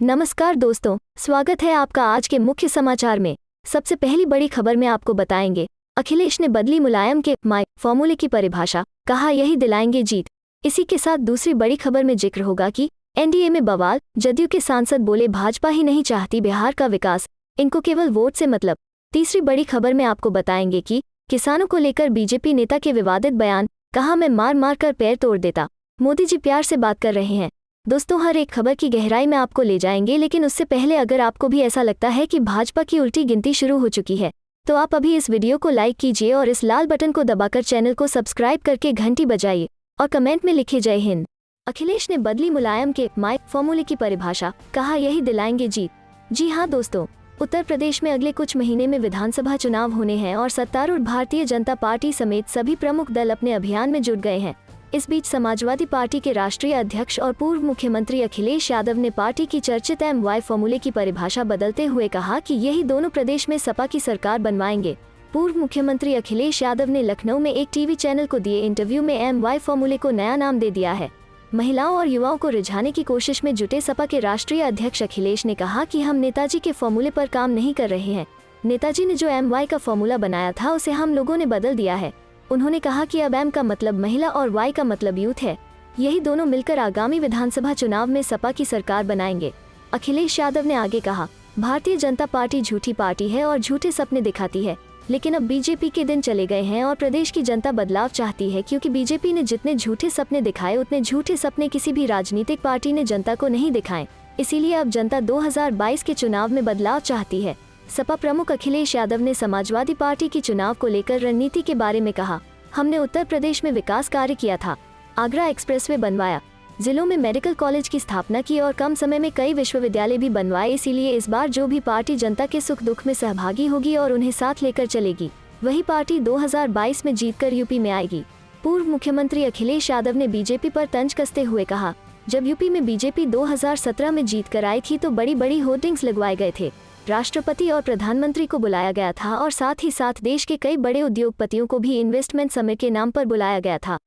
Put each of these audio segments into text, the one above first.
नमस्कार दोस्तों, स्वागत है आपका आज के मुख्य समाचार में। सबसे पहली बड़ी खबर में आपको बताएंगे, अखिलेश ने बदली मुलायम के माई फॉर्मूले की परिभाषा, कहा यही दिलाएंगे जीत। इसी के साथ दूसरी बड़ी खबर में जिक्र होगा कि एनडीए में बवाल, जदयू के सांसद बोले भाजपा ही नहीं चाहती बिहार का विकास, इनको केवल वोट से मतलब। तीसरी बड़ी खबर में आपको बताएंगे कि किसानों को लेकर बीजेपी नेता के विवादित बयान, कहा मैं मार मार कर पैर तोड़ देता, मोदी जी प्यार से बात कर रहे हैं। दोस्तों, हर एक खबर की गहराई में आपको ले जाएंगे, लेकिन उससे पहले अगर आपको भी ऐसा लगता है कि भाजपा की उल्टी गिनती शुरू हो चुकी है, तो आप अभी इस वीडियो को लाइक कीजिए और इस लाल बटन को दबाकर चैनल को सब्सक्राइब करके घंटी बजाइए और कमेंट में लिखिए जय हिंद। अखिलेश ने बदली मुलायम के माई फॉर्मूले की परिभाषा, कहा यही दिलाएंगे जीत। जी हाँ दोस्तों, उत्तर प्रदेश में अगले कुछ महीने में विधानसभा चुनाव होने हैं और सत्तारूढ़ भारतीय जनता पार्टी समेत सभी प्रमुख दल अपने अभियान में जुट गए हैं। इस बीच समाजवादी पार्टी के राष्ट्रीय अध्यक्ष और पूर्व मुख्यमंत्री अखिलेश यादव ने पार्टी की चर्चित एमवाई फॉर्मूले की परिभाषा बदलते हुए कहा कि यही दोनों प्रदेश में सपा की सरकार बनवाएंगे। पूर्व मुख्यमंत्री अखिलेश यादव ने लखनऊ में एक टीवी चैनल को दिए इंटरव्यू में एमवाई फॉर्मूले को नया नाम दे दिया है। महिलाओं और युवाओं को रिझाने की कोशिश में जुटे सपा के राष्ट्रीय अध्यक्ष अखिलेश ने कहा कि हम नेताजी के फॉर्मूले पर काम नहीं कर रहे हैं। नेताजी ने जो एमवाई का फॉर्मूला बनाया था उसे हम लोगों ने बदल दिया है। उन्होंने कहा कि अब एम का मतलब महिला और वाई का मतलब यूथ है। यही दोनों मिलकर आगामी विधानसभा चुनाव में सपा की सरकार बनाएंगे। अखिलेश यादव ने आगे कहा, भारतीय जनता पार्टी झूठी पार्टी है और झूठे सपने दिखाती है, लेकिन अब बीजेपी के दिन चले गए हैं और प्रदेश की जनता बदलाव चाहती है, क्योंकि बीजेपी ने जितने झूठे सपने दिखाए उतने झूठे सपने किसी भी राजनीतिक पार्टी ने जनता को नहीं दिखाए। इसीलिए अब जनता 2022 के चुनाव में बदलाव चाहती है। सपा प्रमुख अखिलेश यादव ने समाजवादी पार्टी की चुनाव को लेकर रणनीति के बारे में कहा, हमने उत्तर प्रदेश में विकास कार्य किया था, आगरा एक्सप्रेसवे बनवाया, जिलों में मेडिकल कॉलेज की स्थापना की और कम समय में कई विश्वविद्यालय भी बनवाए। इसीलिए इस बार जो भी पार्टी जनता के सुख दुख में सहभागी होगी और उन्हें साथ लेकर चलेगी, वही पार्टी 2022 में जीतकर यूपी में आएगी। पूर्व मुख्यमंत्री अखिलेश यादव ने बीजेपी पर तंज कसते हुए कहा, जब यूपी में बीजेपी 2017 में जीत कर आई थी तो बड़ी बड़ी होर्डिंग्स लगवाए गए थे, राष्ट्रपति और प्रधानमंत्री को बुलाया गया था और साथ ही साथ देश के कई बड़े उद्योगपतियों को भी इन्वेस्टमेंट समिट के नाम पर बुलाया गया था।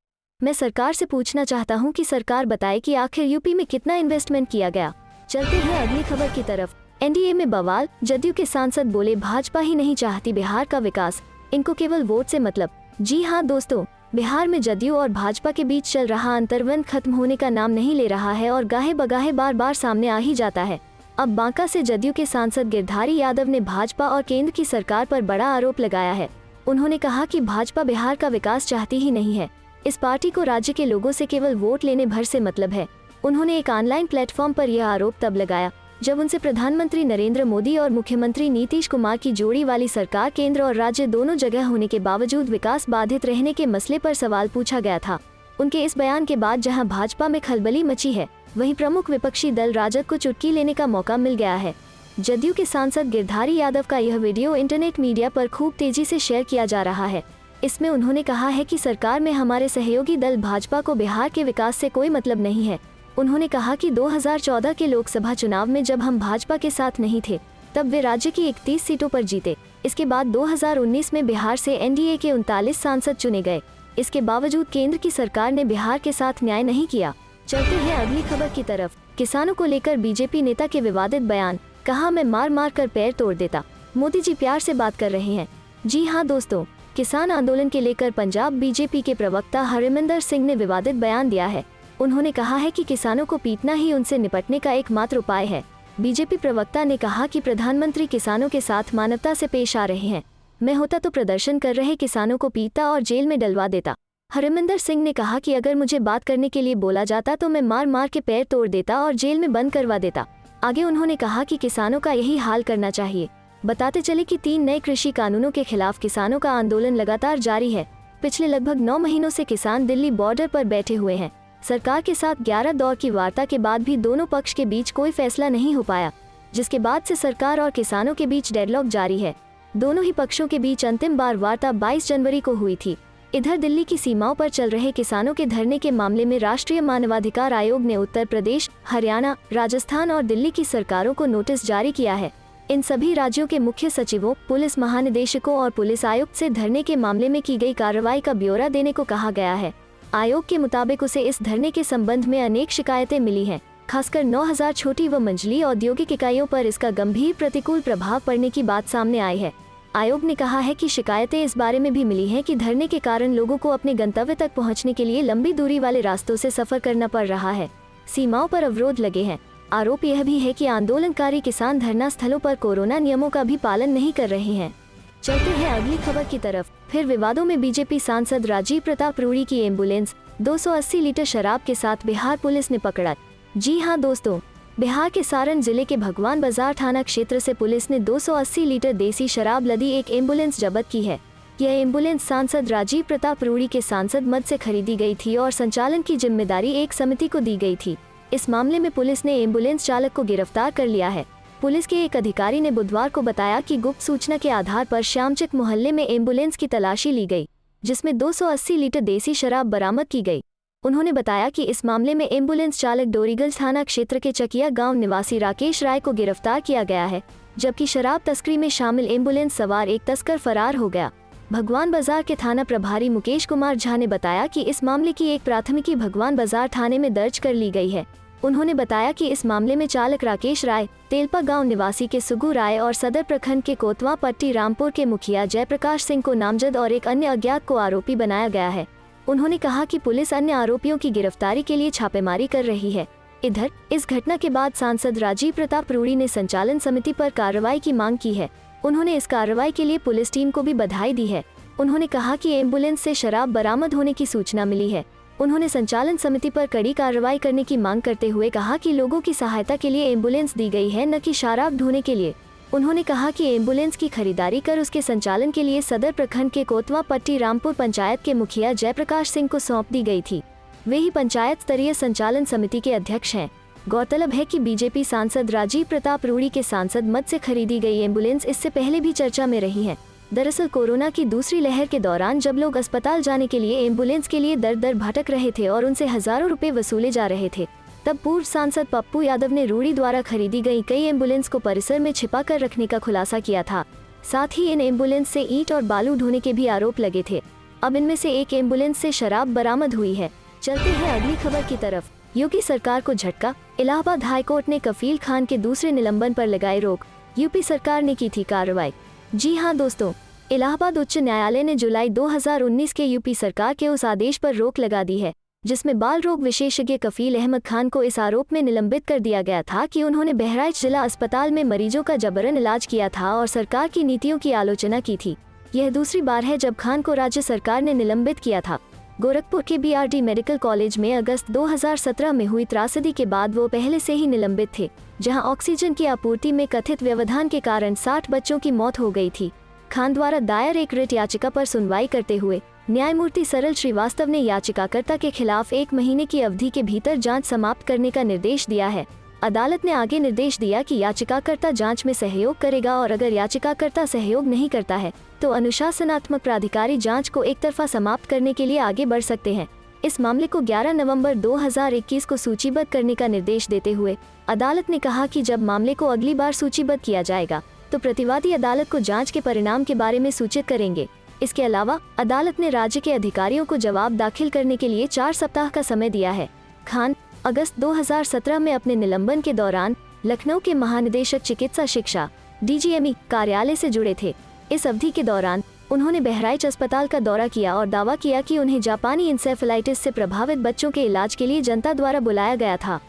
मैं सरकार से पूछना चाहता हूं कि सरकार बताए कि आखिर यूपी में कितना इन्वेस्टमेंट किया गया। चलते हैं अगली खबर की तरफ। एनडीए में बवाल, जदयू के सांसद बोले भाजपा ही नहीं चाहती बिहार का विकास, इनको केवल वोट से मतलब। जी हाँ दोस्तों, बिहार में जदयू और भाजपा के बीच चल रहा अंतर्बंध खत्म होने का नाम नहीं ले रहा है और गाहे बगाहे बार बार सामने आ ही जाता है। अब बांका से जदयू के सांसद गिरधारी यादव ने भाजपा और केंद्र की सरकार पर बड़ा आरोप लगाया है। उन्होंने कहा कि भाजपा बिहार का विकास चाहती ही नहीं है, इस पार्टी को राज्य के लोगों से केवल वोट लेने भर से मतलब है। उन्होंने एक ऑनलाइन प्लेटफॉर्म पर यह आरोप तब लगाया जब उनसे प्रधानमंत्री नरेंद्र मोदी और मुख्यमंत्री नीतीश कुमार की जोड़ी वाली सरकार केंद्र और राज्य दोनों जगह होने के बावजूद विकास बाधित रहने के मसले पर सवाल पूछा गया था। उनके इस बयान के बाद जहां भाजपा में खलबली मची है, वहीं प्रमुख विपक्षी दल राजद को चुटकी लेने का मौका मिल गया है। जदयू के सांसद गिरधारी यादव का यह वीडियो इंटरनेट मीडिया पर खूब तेजी से शेयर किया जा रहा है। इसमें उन्होंने कहा है कि सरकार में हमारे सहयोगी दल भाजपा को बिहार के विकास से कोई मतलब नहीं है। उन्होंने कहा कि 2014 के लोकसभा चुनाव में जब हम भाजपा के साथ नहीं थे, तब वे राज्य की 31 सीटों पर जीते। इसके बाद 2019 में बिहार से एनडीए के 39 सांसद चुने गए। इसके बावजूद केंद्र की सरकार ने बिहार के साथ न्याय नहीं किया। चलते हैं अगली खबर की तरफ। किसानों को लेकर बीजेपी नेता के विवादित बयान, कहा मैं मार मार कर पैर तोड़ देता, मोदी जी प्यार से बात कर रहे हैं। जी हाँ दोस्तों, किसान आंदोलन के लेकर पंजाब बीजेपी के प्रवक्ता हरमिंदर सिंह ने विवादित बयान दिया है। उन्होंने कहा है कि किसानों को पीटना ही उनसे निपटने का एकमात्र उपाय है। बीजेपी प्रवक्ता ने कहा कि प्रधानमंत्री किसानों के साथ मानवता से पेश आ रहे हैं। मैं होता तो प्रदर्शन कर रहे किसानों को पीटता और जेल में डलवा देता। हरमिंदर सिंह ने कहा कि अगर मुझे बात करने के लिए बोला जाता तो मैं मार मार के पैर तोड़ देता और जेल में बंद करवा देता। आगे उन्होंने कहा कि किसानों का यही हाल करना चाहिए। बताते चले कि 3 नए कृषि कानूनों के खिलाफ किसानों का आंदोलन लगातार जारी है। पिछले लगभग 9 महीनों से किसान दिल्ली बॉर्डर पर बैठे हुए हैं। सरकार के साथ 11 दौर की वार्ता के बाद भी दोनों पक्ष के बीच कोई फैसला नहीं हो पाया, जिसके बाद से सरकार और किसानों के बीच डेडलॉक जारी है। दोनों ही पक्षों के बीच अंतिम बार वार्ता 22 जनवरी को हुई थी। इधर दिल्ली की सीमाओं पर चल रहे किसानों के धरने के मामले में राष्ट्रीय मानवाधिकार आयोग ने उत्तर प्रदेश, हरियाणा, राजस्थान और दिल्ली की सरकारों को नोटिस जारी किया है। इन सभी राज्यों के मुख्य सचिवों, पुलिस महानिदेशकों और पुलिस आयुक्त से धरने के मामले में की गई कार्रवाई का ब्यौरा देने को कहा गया है। आयोग के मुताबिक उसे इस धरने के संबंध में अनेक शिकायतें मिली हैं। खासकर 9,000 छोटी व मंझली औद्योगिक इकाइयों पर इसका गंभीर प्रतिकूल प्रभाव पड़ने की बात सामने आई है। आयोग ने कहा है कि शिकायतें इस बारे में भी मिली हैं कि धरने के कारण लोगों को अपने गंतव्य तक पहुंचने के लिए लंबी दूरी वाले रास्तों से सफर करना पड़ रहा है। सीमाओं पर अवरोध लगे हैं। आरोप यह भी है कि आंदोलनकारी किसान धरना स्थलों पर कोरोना नियमों का भी पालन नहीं कर रहे हैं। चलते हैं अगली खबर की तरफ। फिर विवादों में बीजेपी सांसद राजीव प्रताप रूड़ी की एम्बुलेंस 280 लीटर शराब के साथ बिहार पुलिस ने पकड़ा। जी हां दोस्तों, बिहार के सारण जिले के भगवान बाजार थाना क्षेत्र से पुलिस ने 280 लीटर देसी शराब लदी एक एम्बुलेंस जब्त की है। यह एम्बुलेंस सांसद राजीव प्रताप रूड़ी के सांसद मद से खरीदी गई थी और संचालन की जिम्मेदारी एक समिति को दी गई थी। इस मामले में पुलिस ने एम्बुलेंस चालक को गिरफ्तार कर लिया है। पुलिस के एक अधिकारी ने बुधवार को बताया कि गुप्त सूचना के आधार पर श्यामचक मोहल्ले में एम्बुलेंस की तलाशी ली गई, जिसमें 280 लीटर देसी शराब बरामद की गई। उन्होंने बताया कि इस मामले में एम्बुलेंस चालक डोरीगंज थाना क्षेत्र के चकिया गांव निवासी राकेश राय को गिरफ्तार किया गया है, जबकि शराब तस्करी में शामिल एम्बुलेंस सवार एक तस्कर फरार हो गया। भगवान बाजार के थाना प्रभारी मुकेश कुमार झा ने बताया कि इस मामले की एक प्राथमिकी भगवान बाजार थाने में दर्ज कर ली गई है। उन्होंने बताया कि इस मामले में चालक राकेश राय, तेलपा गांव निवासी के सुगु राय और सदर प्रखंड के कोतवा पट्टी रामपुर के मुखिया जयप्रकाश सिंह को नामजद और एक अन्य अज्ञात को आरोपी बनाया गया है। उन्होंने कहा कि पुलिस अन्य आरोपियों की गिरफ्तारी के लिए छापेमारी कर रही है। इधर इस घटना के बाद सांसद राजीव प्रताप रूड़ी ने संचालन समिति पर कार्रवाई की मांग की है। उन्होंने इस कार्रवाई के लिए पुलिस टीम को भी बधाई दी है। उन्होंने कहा कि एम्बुलेंस से शराब बरामद होने की सूचना मिली है। उन्होंने संचालन समिति पर कड़ी कार्रवाई करने की मांग करते हुए कहा कि लोगों की सहायता के लिए एम्बुलेंस दी गई है, न कि शराब ढोने के लिए। उन्होंने कहा कि एम्बुलेंस की खरीदारी कर उसके संचालन के लिए सदर प्रखंड के कोतवा पट्टी रामपुर पंचायत के मुखिया जयप्रकाश सिंह को सौंप दी गई थी। वे ही पंचायत स्तरीय संचालन समिति के अध्यक्ष हैं। गौरतलब है कि बीजेपी सांसद राजीव प्रताप रूड़ी के सांसद मद से खरीदी गई एम्बुलेंस इससे पहले भी चर्चा में रही है। दरअसल कोरोना की दूसरी लहर के दौरान जब लोग अस्पताल जाने के लिए एम्बुलेंस के लिए दर दर भटक रहे थे और उनसे हजारों रुपए वसूले जा रहे थे, तब पूर्व सांसद पप्पू यादव ने रूड़ी द्वारा खरीदी गई कई एम्बुलेंस को परिसर में छिपा कर रखने का खुलासा किया था। साथ ही इन एम्बुलेंस से ईंट और बालू ढोने के भी आरोप लगे थे। अब इनमें से एक एम्बुलेंस से शराब बरामद हुई है। चलते हैं अगली खबर की तरफ। यूपी सरकार को झटका। इलाहाबाद हाईकोर्ट ने कफील खान के दूसरे निलंबन पर लगाई रोक। यूपी सरकार ने की थी कार्रवाई। जी हां दोस्तों, इलाहाबाद उच्च न्यायालय ने जुलाई 2019 के यूपी सरकार के उस आदेश पर रोक लगा दी है जिसमें बाल रोग विशेषज्ञ कफील अहमद खान को इस आरोप में निलंबित कर दिया गया था कि उन्होंने बहराइच जिला अस्पताल में मरीजों का जबरन इलाज किया था और सरकार की नीतियों की आलोचना की थी। यह दूसरी बार है जब खान को राज्य सरकार ने निलंबित किया था। गोरखपुर के बीआरडी मेडिकल कॉलेज में अगस्त 2017 में हुई त्रासदी के बाद वो पहले से ही निलंबित थे, जहां ऑक्सीजन की आपूर्ति में कथित व्यवधान के कारण 60 बच्चों की मौत हो गई थी। खान द्वारा दायर एक रिट याचिका पर सुनवाई करते हुए न्यायमूर्ति सरल श्रीवास्तव ने याचिकाकर्ता के खिलाफ 1 महीने की अवधि के भीतर जांच समाप्त करने का निर्देश दिया है। अदालत ने आगे निर्देश दिया कि याचिकाकर्ता जांच में सहयोग करेगा और अगर याचिकाकर्ता सहयोग नहीं करता है तो अनुशासनात्मक प्राधिकारी जांच को एक तरफा समाप्त करने के लिए आगे बढ़ सकते हैं। इस मामले को 11 नवंबर 2021 को सूचीबद्ध करने का निर्देश देते हुए अदालत ने कहा कि जब मामले को अगली बार सूचीबद्ध किया जाएगा तो प्रतिवादी अदालत को जांच के परिणाम के बारे में सूचित करेंगे। इसके अलावा अदालत ने राज्य के अधिकारियों को जवाब दाखिल करने के लिए 4 सप्ताह का समय दिया है। खान अगस्त 2017 में अपने निलंबन के दौरान लखनऊ के महानिदेशक चिकित्सा शिक्षा DGME कार्यालय से जुड़े थे। इस अवधि के दौरान उन्होंने बहराइच अस्पताल का दौरा किया और दावा किया कि उन्हें जापानी इंसेफेलाइटिस से प्रभावित बच्चों के इलाज के लिए जनता द्वारा बुलाया गया था।